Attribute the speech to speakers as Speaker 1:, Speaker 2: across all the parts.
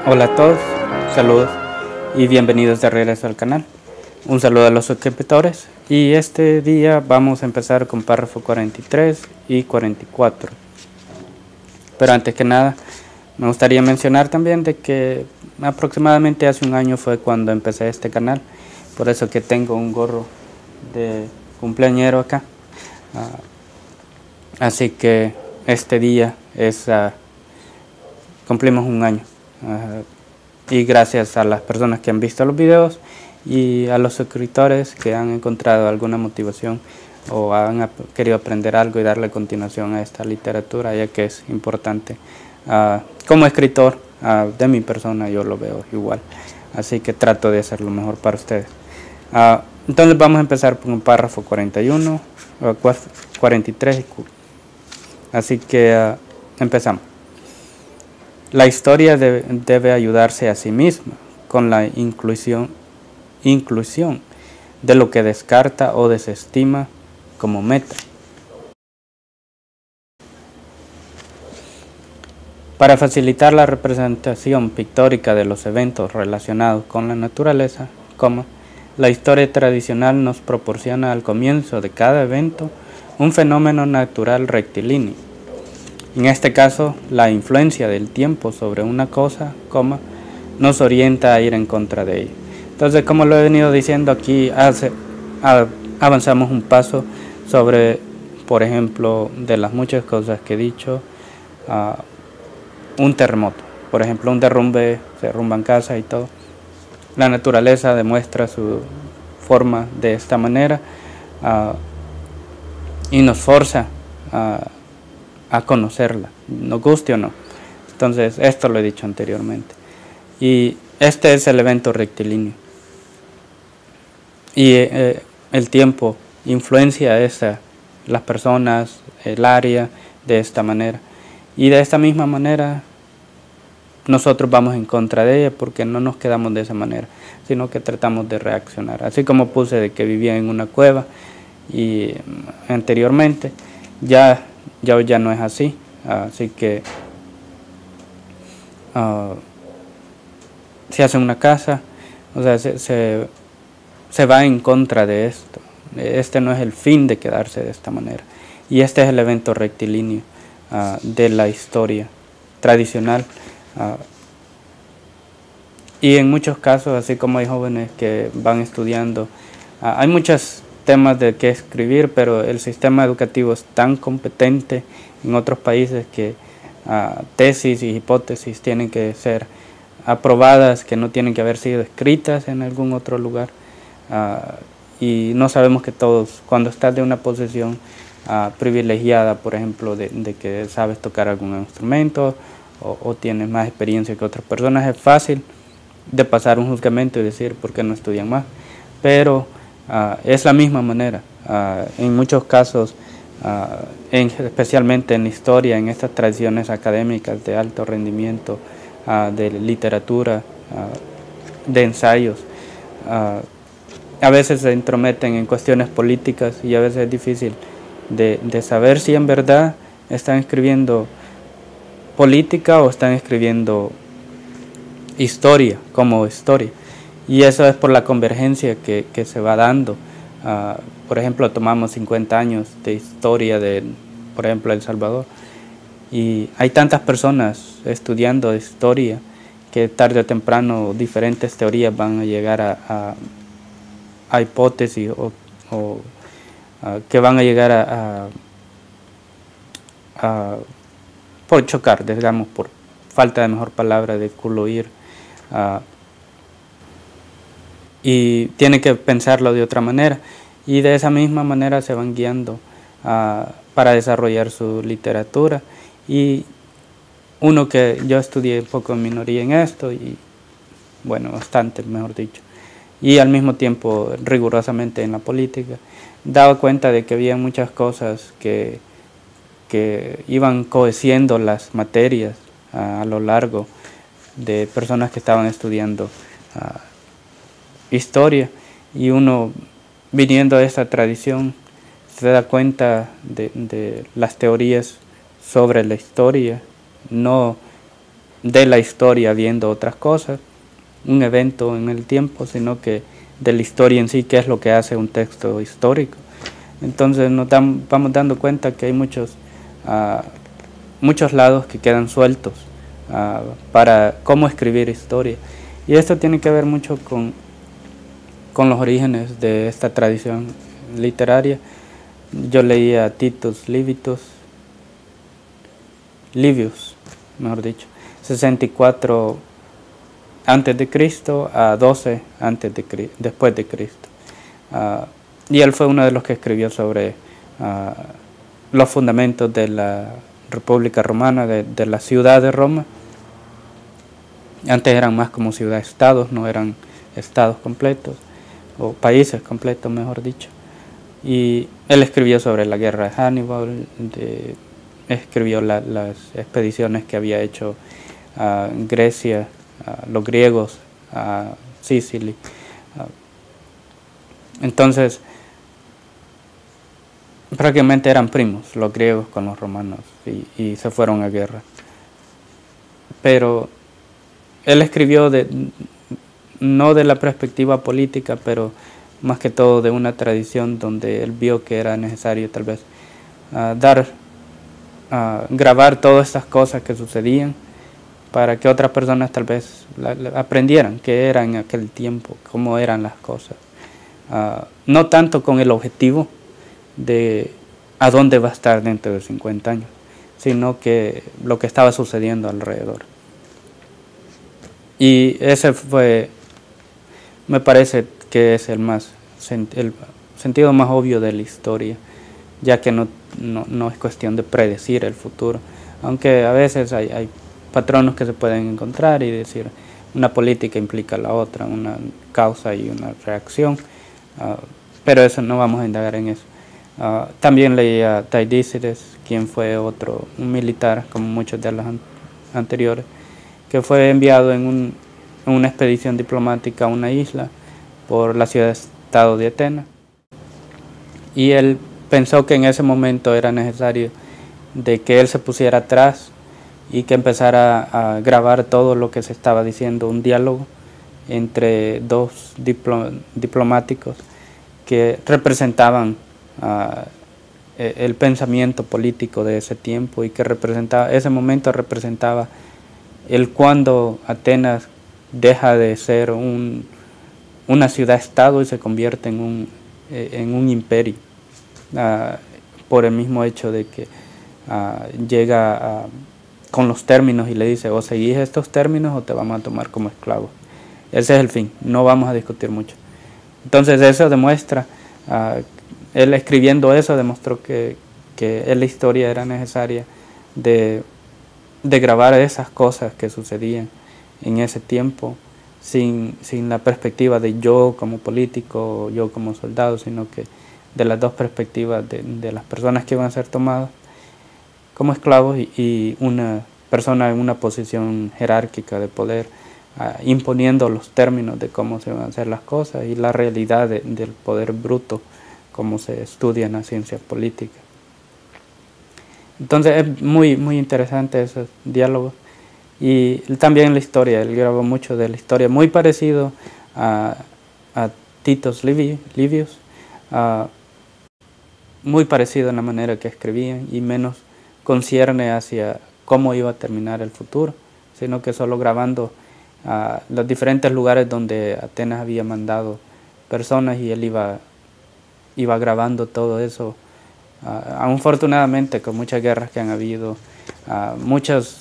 Speaker 1: Hola a todos, saludos y bienvenidos de regreso al canal. Un saludo a los suscriptores y este día vamos a empezar con párrafo 43 y 44. Pero antes que nada me gustaría mencionar también de que aproximadamente hace un año fue cuando empecé este canal, por eso que tengo un gorro de cumpleañero acá. Así que este día cumplimos un año. Y gracias a las personas que han visto los videos y a los suscriptores que han encontrado alguna motivación o han querido aprender algo y darle continuación a esta literatura, ya que es importante. Como escritor de mi persona yo lo veo igual, así que trato de hacer lo mejor para ustedes. Entonces vamos a empezar con un párrafo 41, 43, así que empezamos. La historia debe ayudarse a sí misma con la inclusión de lo que descarta o desestima como meta. Para facilitar la representación pictórica de los eventos relacionados con la naturaleza, la historia tradicional nos proporciona al comienzo de cada evento un fenómeno natural rectilíneo. En este caso, la influencia del tiempo sobre una cosa, nos orienta a ir en contra de ella. Entonces, como lo he venido diciendo aquí, avanzamos un paso sobre, por ejemplo, de las muchas cosas que he dicho, un terremoto, por ejemplo, un derrumbe, se derrumban casas y todo. La naturaleza demuestra su forma de esta manera y nos forza a conocerla, nos guste o no. Entonces, esto lo he dicho anteriormente. Y este es el evento rectilíneo. Y el tiempo influencia las personas, el área, de esta manera. Y de esta misma manera, nosotros vamos en contra de ella porque no nos quedamos de esa manera, sino que tratamos de reaccionar. Así como puse de que vivía en una cueva y anteriormente, ya no es así, así que se hace una casa, o sea, se va en contra de esto. Este no es el fin de quedarse de esta manera. Y este es el evento rectilíneo de la historia tradicional. Y en muchos casos, así como hay jóvenes que van estudiando, hay muchos temas de qué escribir, pero el sistema educativo es tan competente en otros países que tesis y hipótesis tienen que ser aprobadas, que no tienen que haber sido escritas en algún otro lugar. Y no sabemos que todos, cuando estás de una posición privilegiada, por ejemplo, de que sabes tocar algún instrumento o tienes más experiencia que otras personas, es fácil de pasar un juzgamiento y decir por qué no estudian más. Pero es la misma manera. En muchos casos, especialmente en la historia, en estas tradiciones académicas de alto rendimiento, de literatura, de ensayos, a veces se entrometen en cuestiones políticas y a veces es difícil de saber si en verdad están escribiendo política o están escribiendo historia, como historia. Y eso es por la convergencia que se va dando. Por ejemplo, tomamos 50 años de historia de, por ejemplo, El Salvador. Y hay tantas personas estudiando historia que tarde o temprano diferentes teorías van a llegar a hipótesis o que van a llegar por chocar, digamos, por falta de mejor palabra, de coluir. Y tiene que pensarlo de otra manera y de esa misma manera se van guiando para desarrollar su literatura. Y uno que yo estudié un poco en minoría en esto y bueno, bastante mejor dicho, y al mismo tiempo rigurosamente en la política, daba cuenta de que había muchas cosas que iban cohesiendo las materias a lo largo de personas que estaban estudiando historia, y uno viniendo de esta tradición se da cuenta de las teorías sobre la historia, no de la historia viendo otras cosas, un evento en el tiempo, sino que de la historia en sí, qué es lo que hace un texto histórico. Entonces vamos dando cuenta que hay muchos lados que quedan sueltos para cómo escribir historia. Y esto tiene que ver mucho con los orígenes de esta tradición literaria. Yo leía a Titus Livius, mejor dicho, 64 antes de Cristo a 12 después de Cristo. Y él fue uno de los que escribió sobre los fundamentos de la República Romana, de la ciudad de Roma. Antes eran más como ciudad-estados, no eran estados completos, o países completos, mejor dicho. Y él escribió sobre la guerra de Hannibal, escribió las expediciones que había hecho Grecia, los griegos, Sicilia. Entonces, prácticamente eran primos los griegos con los romanos y se fueron a guerra. Pero él escribió no de la perspectiva política, pero más que todo de una tradición donde él vio que era necesario tal vez grabar todas estas cosas que sucedían para que otras personas tal vez aprendieran qué era en aquel tiempo, cómo eran las cosas. No tanto con el objetivo de a dónde va a estar dentro de 50 años, sino que lo que estaba sucediendo alrededor. Y ese me parece que es el sentido más obvio de la historia, ya que no es cuestión de predecir el futuro, aunque a veces hay patronos que se pueden encontrar y decir una política implica la otra, una causa y una reacción, pero eso no vamos a indagar en eso. También leí a Taidícides, quien fue un militar, como muchos de los anteriores, que fue enviado en una expedición diplomática a una isla por la ciudad-estado de Atenas. Y él pensó que en ese momento era necesario de que él se pusiera atrás y que empezara a grabar todo lo que se estaba diciendo, un diálogo entre dos diplomáticos que representaban el pensamiento político de ese tiempo y que ese momento representaba el cuando Atenas deja de ser una ciudad-estado y se convierte en un imperio, por el mismo hecho de que llega con los términos y le dice: o seguís estos términos o te vamos a tomar como esclavos. Ese es el fin, no vamos a discutir mucho. Entonces eso demuestra, él escribiendo eso demostró que en la historia era necesaria de grabar esas cosas que sucedían en ese tiempo, sin la perspectiva de yo como político o yo como soldado, sino que de las dos perspectivas de las personas que iban a ser tomadas como esclavos y una persona en una posición jerárquica de poder, imponiendo los términos de cómo se van a hacer las cosas y la realidad del poder bruto, como se estudia en la ciencia política. Entonces es muy, muy interesante esos diálogos. Y también la historia, él grabó mucho de la historia, muy parecido a Titus Livius, muy parecido en la manera que escribían y menos concierne hacia cómo iba a terminar el futuro, sino que solo grabando los diferentes lugares donde Atenas había mandado personas y él iba grabando todo eso. Aún afortunadamente, con muchas guerras que han habido, muchas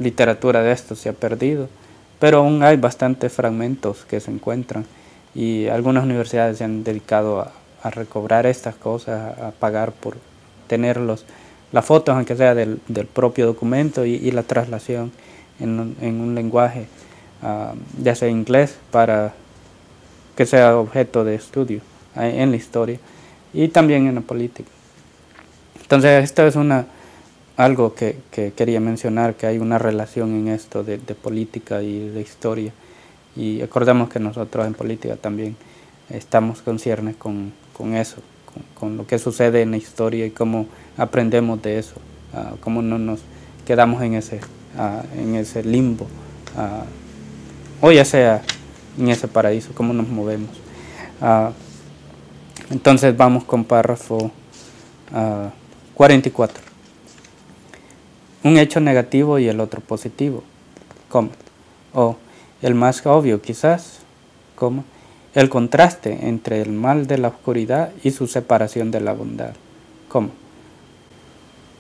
Speaker 1: literatura de esto se ha perdido, pero aún hay bastantes fragmentos que se encuentran y algunas universidades se han dedicado a recobrar estas cosas, a pagar por tener las fotos, aunque sea del propio documento, y la traslación en un lenguaje, ya sea inglés, para que sea objeto de estudio en la historia y también en la política. Entonces esto es algo que quería mencionar, que hay una relación en esto de política y de historia, y acordamos que nosotros en política también estamos conciernes con eso, con lo que sucede en la historia y cómo aprendemos de eso, cómo no nos quedamos en ese en ese limbo, o ya sea en ese paraíso, cómo nos movemos. Entonces vamos con párrafo 44. Un hecho negativo y el otro positivo, ¿cómo? O el más obvio quizás, ¿cómo? El contraste entre el mal de la oscuridad y su separación de la bondad, ¿cómo?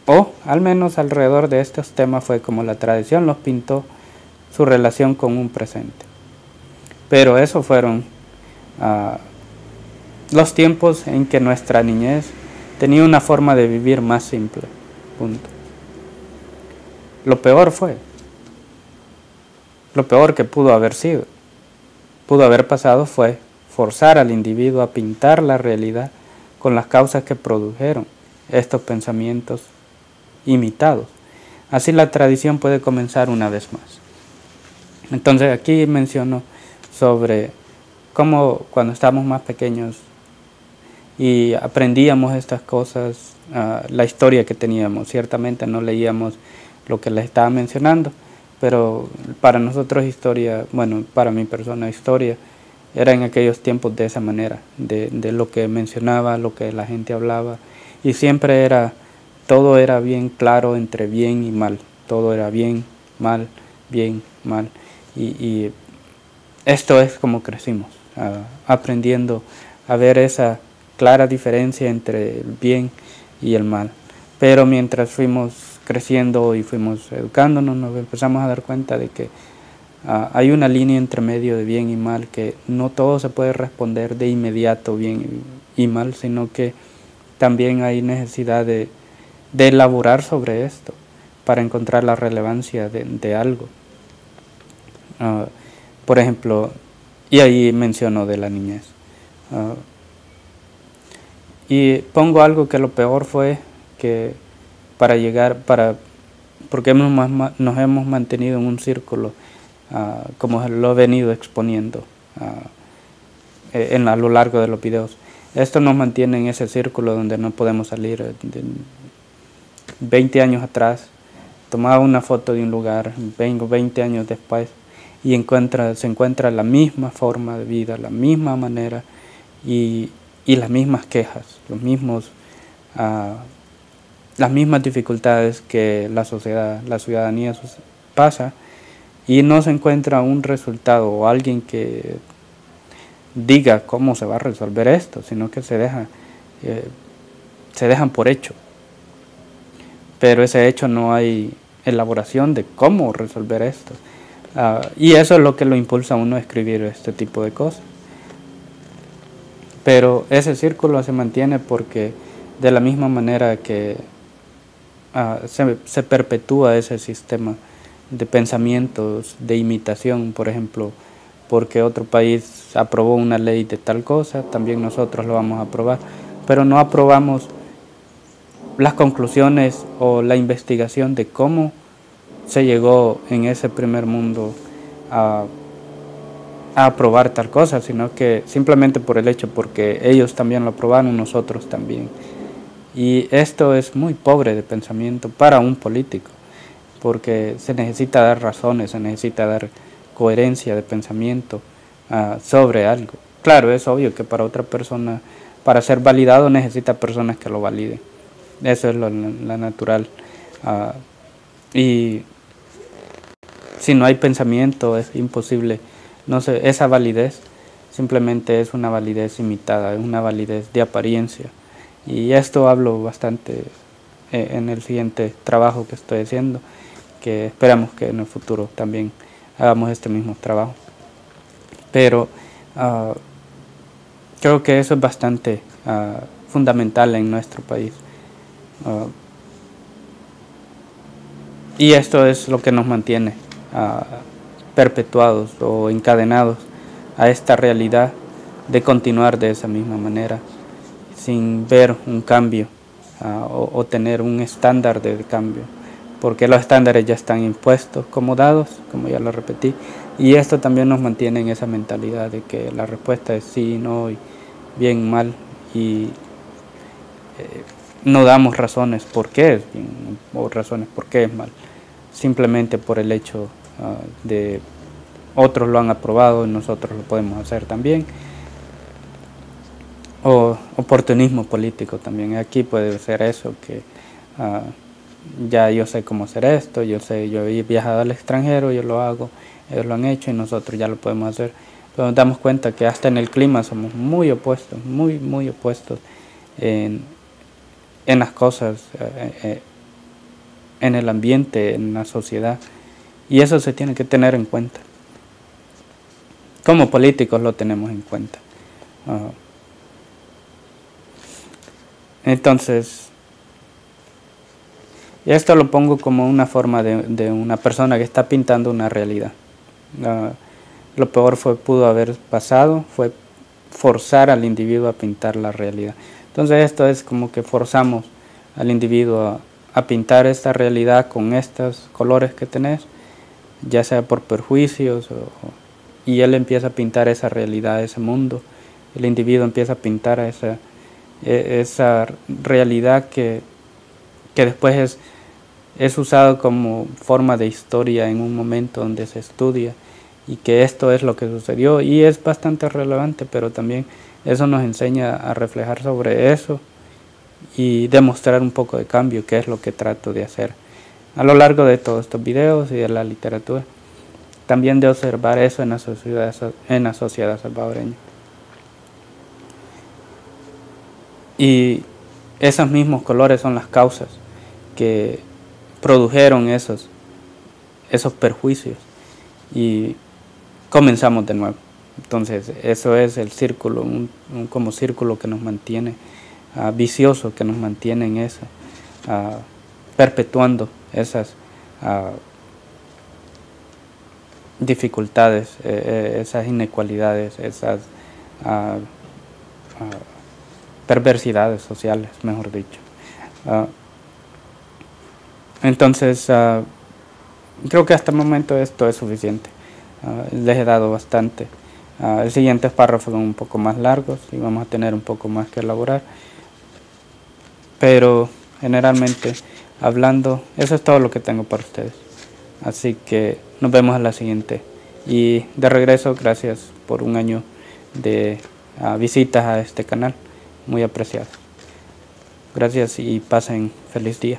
Speaker 1: O al menos alrededor de estos temas fue como la tradición los pintó su relación con un presente. Pero esos fueron los tiempos en que nuestra niñez tenía una forma de vivir más simple, punto. Lo peor que pudo haber pasado fue forzar al individuo a pintar la realidad con las causas que produjeron estos pensamientos imitados. Así la tradición puede comenzar una vez más. Entonces aquí menciono sobre cómo cuando estábamos más pequeños y aprendíamos estas cosas, la historia que teníamos, ciertamente no leíamos lo que les estaba mencionando, pero para nosotros historia, bueno, para mi persona historia, era en aquellos tiempos de esa manera, de lo que mencionaba, lo que la gente hablaba, y siempre todo era bien claro entre bien y mal, todo era bien, mal, y esto es como crecimos, aprendiendo a ver esa clara diferencia entre el bien y el mal. Pero mientras fuimos creciendo y fuimos educándonos, nos empezamos a dar cuenta de que hay una línea entre medio de bien y mal, que no todo se puede responder de inmediato bien y mal, sino que también hay necesidad de elaborar sobre esto para encontrar la relevancia de algo. Por ejemplo, y ahí menciono de la niñez. Y pongo algo que lo peor fue que porque nos hemos mantenido en un círculo, como lo he venido exponiendo a lo largo de los videos. Esto nos mantiene en ese círculo donde no podemos salir. 20 años atrás tomaba una foto de un lugar, vengo 20 años después y se encuentra la misma forma de vida, la misma manera y las mismas quejas, las mismas dificultades que la sociedad, la ciudadanía pasa, y no se encuentra un resultado o alguien que diga cómo se va a resolver esto, sino que se dejan por hecho. Pero ese hecho no hay elaboración de cómo resolver esto. Y eso es lo que lo impulsa a uno a escribir este tipo de cosas. Pero ese círculo se mantiene porque de la misma manera que se perpetúa ese sistema de pensamientos, de imitación, por ejemplo, porque otro país aprobó una ley de tal cosa, también nosotros lo vamos a aprobar, pero no aprobamos las conclusiones o la investigación de cómo se llegó en ese primer mundo a aprobar tal cosa, sino que simplemente por el hecho, porque ellos también lo aprobaron, nosotros también. Y esto es muy pobre de pensamiento para un político, porque se necesita dar razones, se necesita dar coherencia de pensamiento sobre algo. Claro, es obvio que para otra persona, para ser validado, necesita personas que lo validen. Eso es la natural. Y si no hay pensamiento, es imposible. No sé, esa validez simplemente es una validez imitada, es una validez de apariencia. Y esto hablo bastante en el siguiente trabajo que estoy haciendo, que esperamos que en el futuro también hagamos este mismo trabajo. Pero creo que eso es bastante fundamental en nuestro país. Y esto es lo que nos mantiene perpetuados o encadenados a esta realidad de continuar de esa misma manera, sin ver un cambio o tener un estándar de cambio, porque los estándares ya están impuestos como dados, como ya lo repetí, y esto también nos mantiene en esa mentalidad de que la respuesta es sí, no, y bien, mal, y no damos razones por qué es bien o razones por qué es mal. simplemente por el hecho de otros lo han aprobado y nosotros lo podemos hacer también. O oportunismo político también. Aquí puede ser eso, que ya yo sé cómo hacer esto, yo he viajado al extranjero, yo lo hago, ellos lo han hecho y nosotros ya lo podemos hacer. Pero nos damos cuenta que hasta en el clima somos muy opuestos, muy opuestos en las cosas, en el ambiente, en la sociedad. Y eso se tiene que tener en cuenta. Como políticos lo tenemos en cuenta. Entonces, esto lo pongo como una forma de una persona que está pintando una realidad. Lo peor pudo haber pasado, fue forzar al individuo a pintar la realidad. Entonces esto es como que forzamos al individuo a pintar esta realidad con estos colores que tenés, ya sea por perjuicios, y él empieza a pintar esa realidad, ese mundo. El individuo empieza a pintar esa realidad que después es usado como forma de historia en un momento donde se estudia, y que esto es lo que sucedió, y es bastante relevante, pero también eso nos enseña a reflejar sobre eso y demostrar un poco de cambio, que es lo que trato de hacer a lo largo de todos estos videos y de la literatura. También de observar eso en la sociedad salvadoreña. Y esos mismos colores son las causas que produjeron esos perjuicios, y comenzamos de nuevo. Entonces eso es el círculo, como círculo que nos mantiene vicioso, que nos mantiene en eso, perpetuando esas dificultades, esas inequalidades, esas perversidades sociales, mejor dicho. Entonces, creo que hasta el momento esto es suficiente. Les he dado bastante. El siguiente párrafo son un poco más largos y vamos a tener un poco más que elaborar. Pero generalmente hablando, eso es todo lo que tengo para ustedes. Así que nos vemos en la siguiente. Y de regreso, gracias por un año de visitas a este canal. Muy apreciado. Gracias y pasen feliz día.